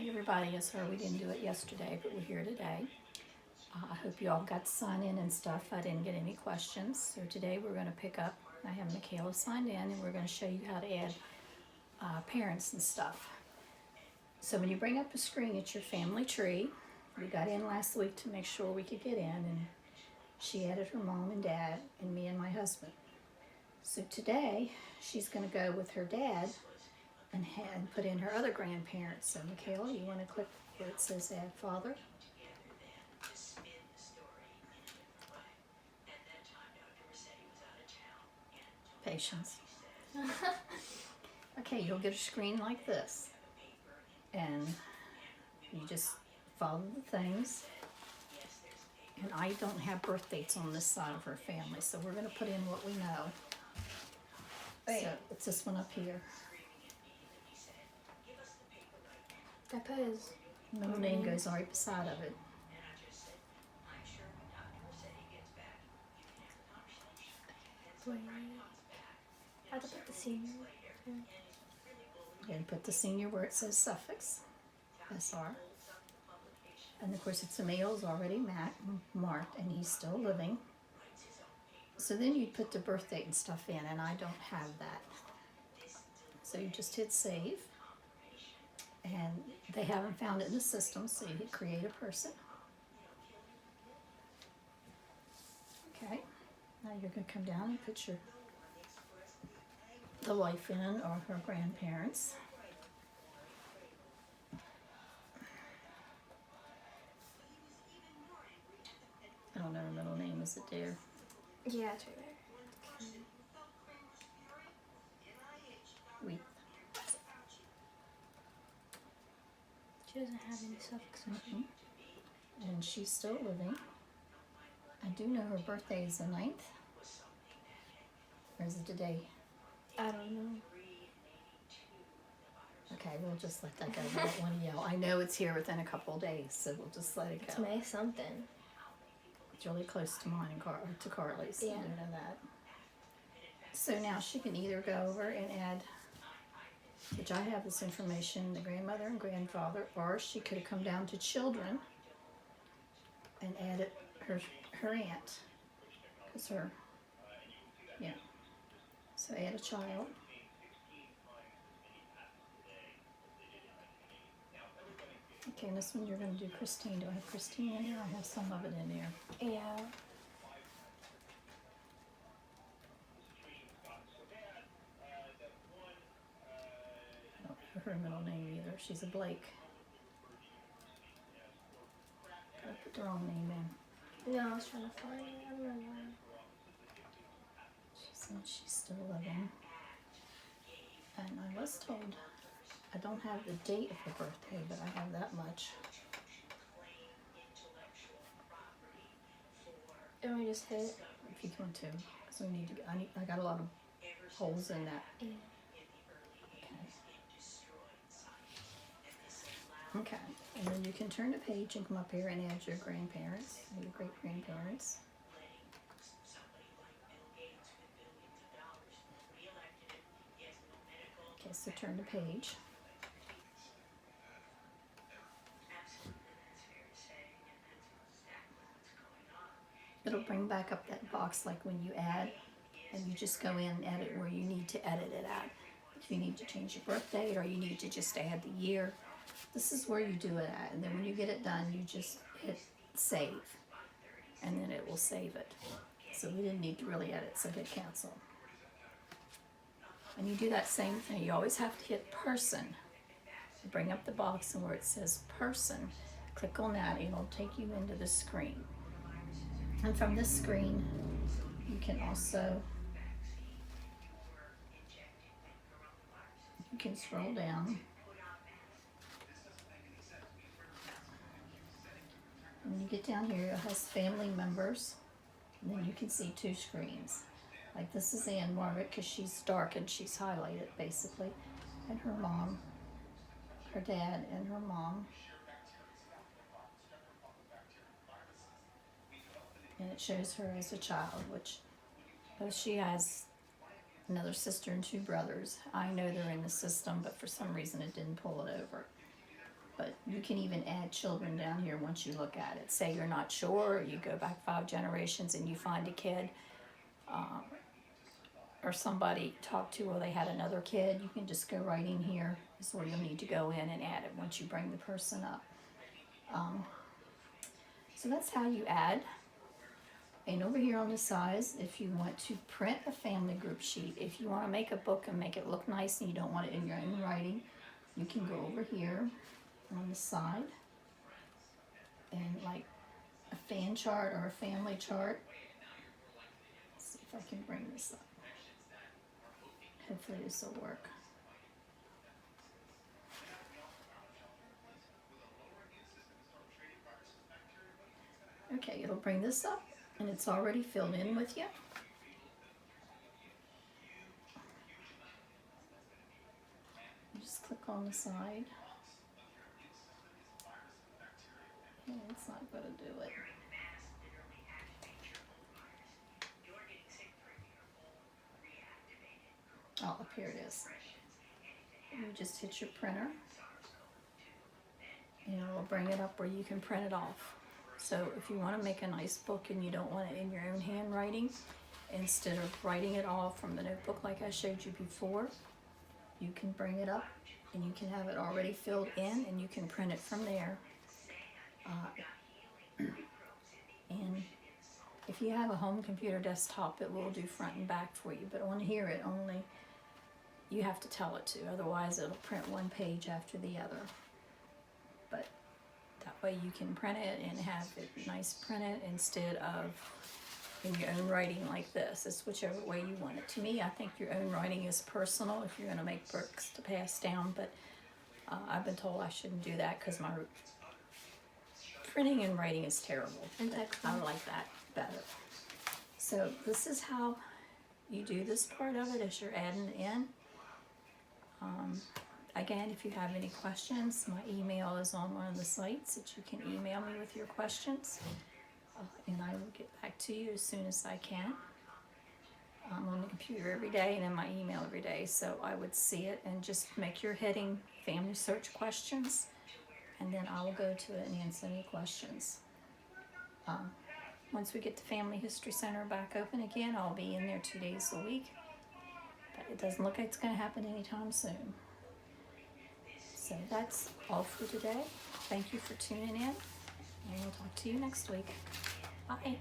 everybody. Yes, sir. We didn't do it yesterday, but we're here today. I hope you all got to sign in and stuff. I didn't get any questions. So today we're going to pick up, I have Michaela signed in, and we're going to show you how to add parents and stuff. So when you bring up a screen, it's your family tree. We got in last week to make sure we could get in, and she added her mom and dad and me and my husband. So today she's going to go with her dad and put in her other grandparents. So Michaela, you want to click where it says add father? Patience. Okay, you'll get a screen like this. And you just follow the things. And I don't have birth dates on this side of her family, so we're going to put in what we know. Wait. So it's this one up here. I put his Middle name goes right beside of it. I have to put the senior. And put the senior where it says suffix, SR. And of course it's a male's already marked and he's still living. So then you put the birth date and stuff in, and I don't have that. So you just hit save. And they haven't found it in the system, so you hit create a person. Okay, now you're going to come down and put the wife in, or her grandparents. I don't know her middle name, is it there? Yeah, it's right there. Wheat. She doesn't have any suffixes. And she's still living. I do know her birthday is the 9th. Or is it today? I don't know. Okay, we'll just let that go. We don't want to yell. I know it's here within a couple of days, so we'll just let it It's go. May something. It's really close to mine and to Carly's. Yeah. I do know that. So now she can either go over and add, which I have this information, the grandmother and grandfather, or she could have come down to children and added her aunt. Because yeah. So add a child. Okay, and this one you're going to do Christine. Do I have Christine in here? I have some of it in there. Yeah. I don't know her middle name either. She's a Blake. I put the wrong name in. No, I was trying to find it. I don't know why. She said she's still living. And I was told, I don't have the date of her birthday, but I have that much. And we just hit. If you want to, because we need to. I got a lot of holes in that. Yeah. Okay, and then you can turn the page and come up here and add your grandparents, your great grandparents. Okay, so turn the page. It'll bring back up that box like when you add, and you just go in and edit where you need to edit it at. If you need to change your birth date or you need to just add the year, this is where you do it at. And then when you get it done, you just hit save, and then it will save it. So we didn't need to really edit, so hit cancel. And you do that same thing. You always have to hit person. Bring up the box, and where it says person, click on that. It'll take you into the screen. And from this screen, you can also, you can scroll down. When you get down here, it has family members, and then you can see 2 screens. Like this is Ann Margaret because she's dark and she's highlighted basically, and her mom, her dad, and her mom. And it shows her as a child, which she has another sister and 2 brothers. I know they're in the system, but for some reason it didn't pull it over. But You can even add children down here once you look at it. Say you're not sure, or you go back 5 generations and you find a kid or somebody talked to, or they had another kid, you can just go right in here. Is where you'll need to go in and add it once you bring the person up. So that's how you add. And over here on the sides, if you want to print a family group sheet, if you want to make a book and make it look nice and you don't want it in your own writing, you can go over here on the side and like a fan chart or a family chart. Let's see if I can bring this up. Hopefully this will work. Okay, it'll bring this up and it's already filled in with you. Just click on the side. And it's not going to do it. Oh, up here it is. You just hit your printer and it'll bring it up where you can print it off. So if you want to make a nice book and you don't want it in your own handwriting, instead of writing it all from the notebook like I showed you before, you can bring it up and you can have it already filled in and you can print it from there. And if you have a home computer desktop, it will do front and back for you, but on here it only, you have to tell it to, otherwise it'll print one page after the other. But that way you can print it and have it nice printed instead of in your own writing like this. It's whichever way you want it. To me, I think your own writing is personal if you're going to make books to pass down, but I've been told I shouldn't do that because my printing and writing is terrible. And But texting. I like that better. So this is how you do this part of it as you're adding it in. Again, if you have any questions, my email is on one of the sites that you can email me with your questions. And I will get back to you as soon as I can. I'm on the computer every day and in my email every day, so I would see it and just make your heading family search questions, and then I will go to it and answer any questions. Once we get the Family History Center back open again, I'll be in there 2 days a week, but it doesn't look like it's going to happen anytime soon. So that's all for today. Thank you for tuning in, and we'll talk to you next week. Bye.